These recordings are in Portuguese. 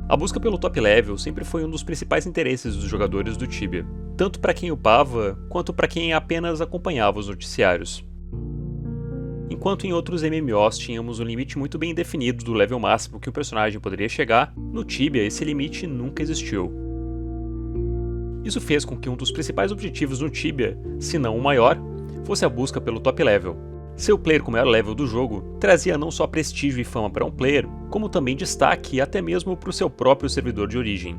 A busca pelo top level sempre foi um dos principais interesses dos jogadores do Tibia, tanto para quem upava, quanto para quem apenas acompanhava os noticiários. Enquanto em outros MMOs tínhamos um limite muito bem definido do level máximo que um personagem poderia chegar, no Tibia esse limite nunca existiu. Isso fez com que um dos principais objetivos no Tibia, se não o maior, fosse a busca pelo top level. Ser o player com o maior level do jogo trazia não só prestígio e fama para um player, como também destaque até mesmo para o seu próprio servidor de origem.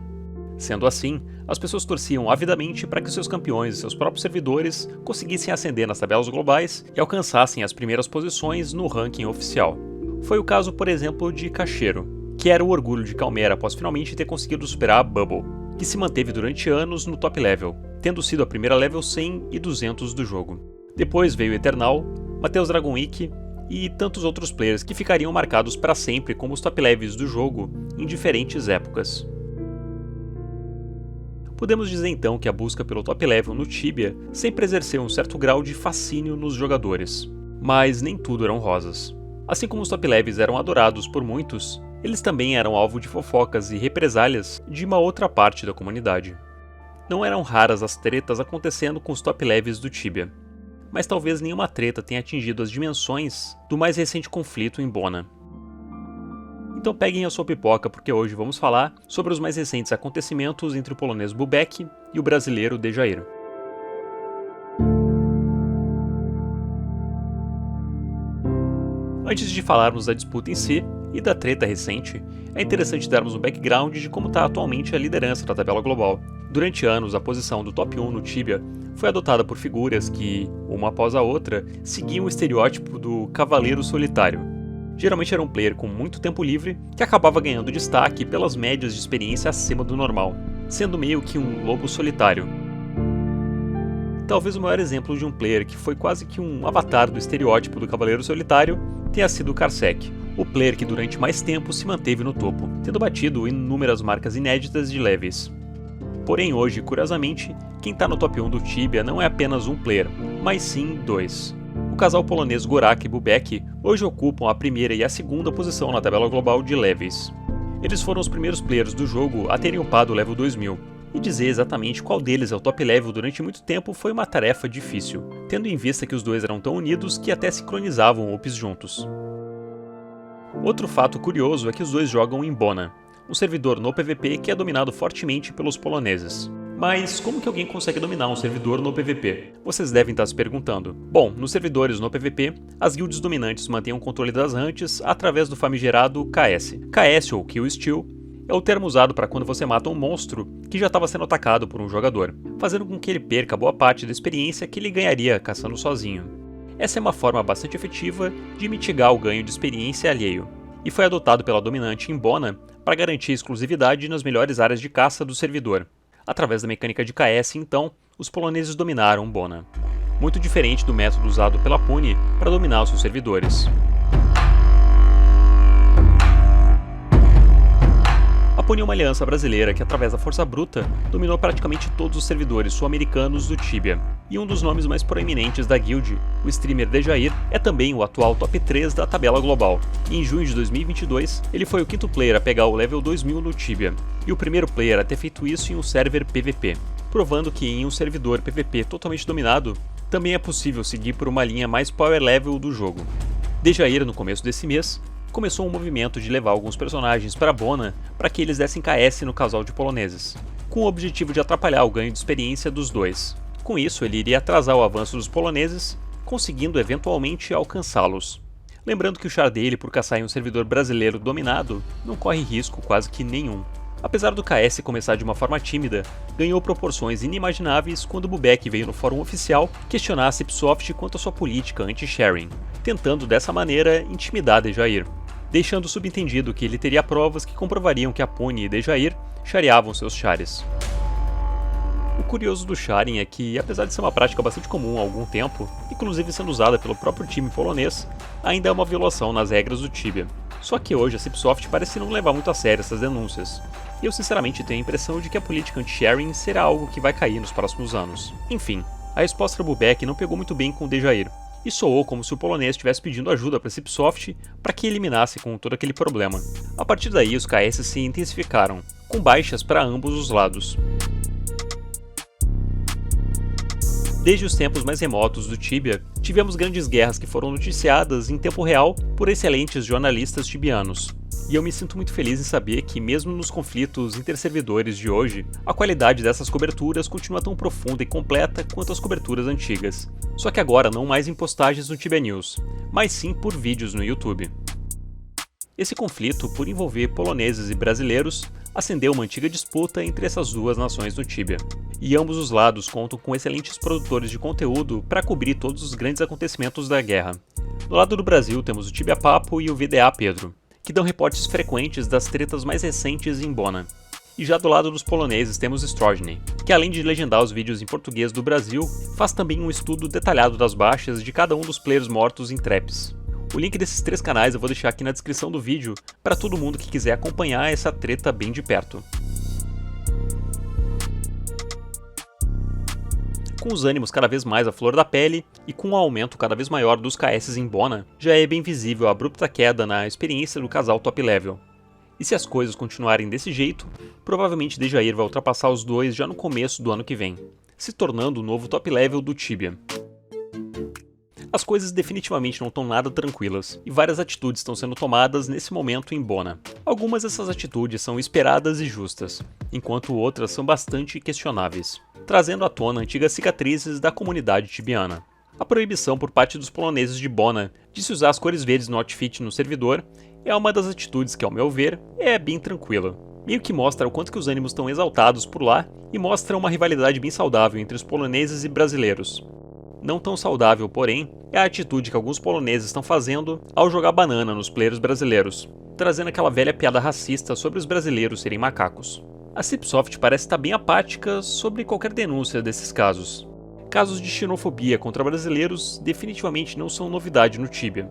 Sendo assim, as pessoas torciam avidamente para que seus campeões e seus próprios servidores conseguissem ascender nas tabelas globais e alcançassem as primeiras posições no ranking oficial. Foi o caso, por exemplo, de Cacheiro, que era o orgulho de Calmera após finalmente ter conseguido superar a Bubble, que se manteve durante anos no top level, tendo sido a primeira level 100 e 200 do jogo. Depois veio Eternal, Matheus Dragonwick e tantos outros players que ficariam marcados para sempre como os top levels do jogo em diferentes épocas. Podemos dizer então que a busca pelo top level no Tibia sempre exerceu um certo grau de fascínio nos jogadores, mas nem tudo eram rosas. Assim como os top levels eram adorados por muitos, eles também eram alvo de fofocas e represálias de uma outra parte da comunidade. Não eram raras as tretas acontecendo com os top levels do Tibia, mas talvez nenhuma treta tenha atingido as dimensões do mais recente conflito em Bona. Então peguem a sua pipoca porque hoje vamos falar sobre os mais recentes acontecimentos entre o polonês Bubek e o brasileiro Dejair. Antes de falarmos da disputa em si e da treta recente, é interessante darmos um background de como está atualmente a liderança da tabela global. Durante anos, a posição do top 1 no Tibia foi adotada por figuras que, uma após a outra, seguiam o estereótipo do cavaleiro solitário. Geralmente era um player com muito tempo livre que acabava ganhando destaque pelas médias de experiência acima do normal, sendo meio que um lobo solitário. Talvez o maior exemplo de um player que foi quase que um avatar do estereótipo do cavaleiro solitário tenha sido o Karsec, o player que durante mais tempo se manteve no topo, tendo batido inúmeras marcas inéditas de levels. Porém hoje, curiosamente, quem está no top 1 do Tibia não é apenas um player, mas sim dois. O casal polonês Gorak e Bubek hoje ocupam a primeira e a segunda posição na tabela global de levels. Eles foram os primeiros players do jogo a terem upado o level 2000, e dizer exatamente qual deles é o top level durante muito tempo foi uma tarefa difícil, tendo em vista que os dois eram tão unidos que até sincronizavam ups juntos. Outro fato curioso é que os dois jogam em Bona, um servidor no PVP que é dominado fortemente pelos poloneses. Mas como que alguém consegue dominar um servidor no PVP? Vocês devem estar se perguntando. Bom, nos servidores no PVP, as guilds dominantes mantêm o controle das hunts através do famigerado KS. KS, ou Kill Steal, é o termo usado para quando você mata um monstro que já estava sendo atacado por um jogador, fazendo com que ele perca boa parte da experiência que ele ganharia caçando sozinho. Essa é uma forma bastante efetiva de mitigar o ganho de experiência alheio, e foi adotado pela dominante em Bona para garantir exclusividade nas melhores áreas de caça do servidor. Através da mecânica de KS, então, os poloneses dominaram Bona, muito diferente do método usado pela Puni para dominar os seus servidores. A Puni é uma aliança brasileira que, através da força bruta, dominou praticamente todos os servidores sul-americanos do Tibia. E um dos nomes mais proeminentes da guild, o streamer Dejair, é também o atual top 3 da tabela global. E em junho de 2022, ele foi o quinto player a pegar o level 2000 no Tibia, e o primeiro player a ter feito isso em um server PVP, provando que em um servidor PVP totalmente dominado, também é possível seguir por uma linha mais power level do jogo. Dejair, no começo desse mês, começou um movimento de levar alguns personagens para Bona para que eles dessem KS no casal de poloneses, com o objetivo de atrapalhar o ganho de experiência dos dois. Com isso, ele iria atrasar o avanço dos poloneses, conseguindo eventualmente alcançá-los. Lembrando que o char dele por caçar em um servidor brasileiro dominado não corre risco quase que nenhum. Apesar do KS começar de uma forma tímida, ganhou proporções inimagináveis quando Bubek veio no fórum oficial questionar a Cipsoft quanto à sua política anti-sharing, tentando dessa maneira intimidar Dejair, deixando subentendido que ele teria provas que comprovariam que a Puni e Dejair shareavam seus shares. O curioso do sharing é que, apesar de ser uma prática bastante comum há algum tempo, inclusive sendo usada pelo próprio time polonês, ainda é uma violação nas regras do Tibia. Só que hoje a Cipsoft parece não levar muito a sério essas denúncias, e eu sinceramente tenho a impressão de que a política anti-sharing será algo que vai cair nos próximos anos. Enfim, a resposta do Bubek não pegou muito bem com o Dejair, e soou como se o polonês estivesse pedindo ajuda para a Cipsoft para que eliminasse com todo aquele problema. A partir daí, os KS se intensificaram, com baixas para ambos os lados. Desde os tempos mais remotos do Tibia, tivemos grandes guerras que foram noticiadas em tempo real por excelentes jornalistas tibianos. E eu me sinto muito feliz em saber que, mesmo nos conflitos interservidores de hoje, a qualidade dessas coberturas continua tão profunda e completa quanto as coberturas antigas. Só que agora não mais em postagens no Tibia News, mas sim por vídeos no YouTube. Esse conflito, por envolver poloneses e brasileiros, acendeu uma antiga disputa entre essas duas nações no Tibia. E ambos os lados contam com excelentes produtores de conteúdo para cobrir todos os grandes acontecimentos da guerra. Do lado do Brasil temos o Tibia Papo e o VDA Pedro, que dão reportes frequentes das tretas mais recentes em Bona. E já do lado dos poloneses temos Strojny, que além de legendar os vídeos em português do Brasil, faz também um estudo detalhado das baixas de cada um dos players mortos em traps. O link desses 3 canais eu vou deixar aqui na descrição do vídeo para todo mundo que quiser acompanhar essa treta bem de perto. Com os ânimos cada vez mais à flor da pele e com um aumento cada vez maior dos KS em Bona, já é bem visível a abrupta queda na experiência do casal top level. E se as coisas continuarem desse jeito, provavelmente Dejair vai ultrapassar os dois já no começo do ano que vem, se tornando o novo top level do Tibia. As coisas definitivamente não estão nada tranquilas, e várias atitudes estão sendo tomadas nesse momento em Bona. Algumas dessas atitudes são esperadas e justas, enquanto outras são bastante questionáveis, trazendo à tona antigas cicatrizes da comunidade tibiana. A proibição por parte dos poloneses de Bona de se usar as cores verdes no outfit no servidor é uma das atitudes que, ao meu ver, é bem tranquila. Meio que mostra o quanto que os ânimos estão exaltados por lá e mostra uma rivalidade bem saudável entre os poloneses e brasileiros. Não tão saudável, porém, é a atitude que alguns poloneses estão fazendo ao jogar banana nos players brasileiros, trazendo aquela velha piada racista sobre os brasileiros serem macacos. A Cipsoft parece estar bem apática sobre qualquer denúncia desses casos. Casos de xenofobia contra brasileiros definitivamente não são novidade no Tibia,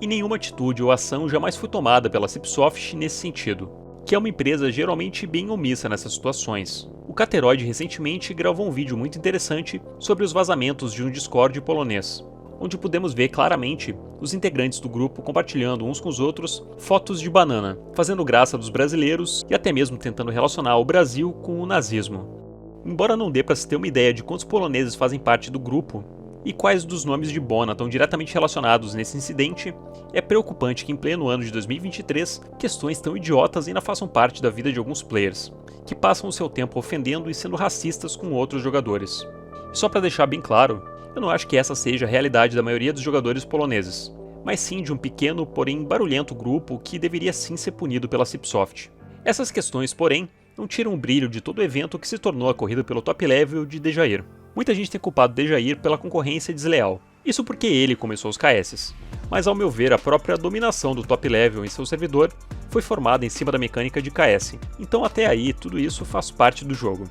e nenhuma atitude ou ação jamais foi tomada pela Cipsoft nesse sentido, que é uma empresa geralmente bem omissa nessas situações. O Cateroid recentemente gravou um vídeo muito interessante sobre os vazamentos de um Discord polonês, onde podemos ver claramente os integrantes do grupo compartilhando uns com os outros fotos de banana, fazendo graça dos brasileiros e até mesmo tentando relacionar o Brasil com o nazismo. Embora não dê para se ter uma ideia de quantos poloneses fazem parte do grupo e quais dos nomes de Bona estão diretamente relacionados nesse incidente, é preocupante que em pleno ano de 2023 questões tão idiotas ainda façam parte da vida de alguns players, que passam o seu tempo ofendendo e sendo racistas com outros jogadores. E só para deixar bem claro, eu não acho que essa seja a realidade da maioria dos jogadores poloneses, mas sim de um pequeno, porém barulhento grupo que deveria sim ser punido pela Cipsoft. Essas questões, porém, não tiram o brilho de todo o evento que se tornou a corrida pelo top level de Dejair. Muita gente tem culpado Dejair pela concorrência desleal, isso porque ele começou os KS. Mas ao meu ver, a própria dominação do top level em seu servidor foi formada em cima da mecânica de KS, então até aí tudo isso faz parte do jogo.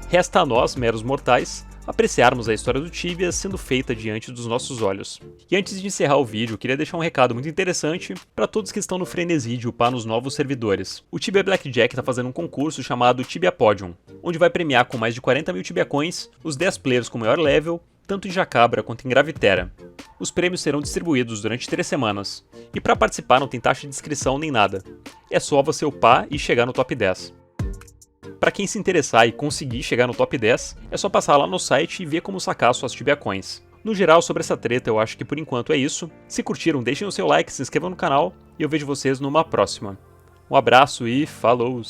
Resta a nós, meros mortais, apreciarmos a história do Tibia sendo feita diante dos nossos olhos. E antes de encerrar o vídeo, queria deixar um recado muito interessante para todos que estão no frenesi de upar nos novos servidores. O Tibia Blackjack está fazendo um concurso chamado Tibia Podium, onde vai premiar com mais de 40 mil Tibia Coins os 10 players com maior level, tanto em Jacabra quanto em Gravitera. Os prêmios serão distribuídos durante 3 semanas, e para participar não tem taxa de inscrição nem nada. É só você upar e chegar no top 10. Para quem se interessar e conseguir chegar no top 10, é só passar lá no site e ver como sacar suas Tibia Coins. No geral, sobre essa treta, eu acho que por enquanto é isso. Se curtiram, deixem o seu like, se inscrevam no canal e eu vejo vocês numa próxima. Um abraço e falou!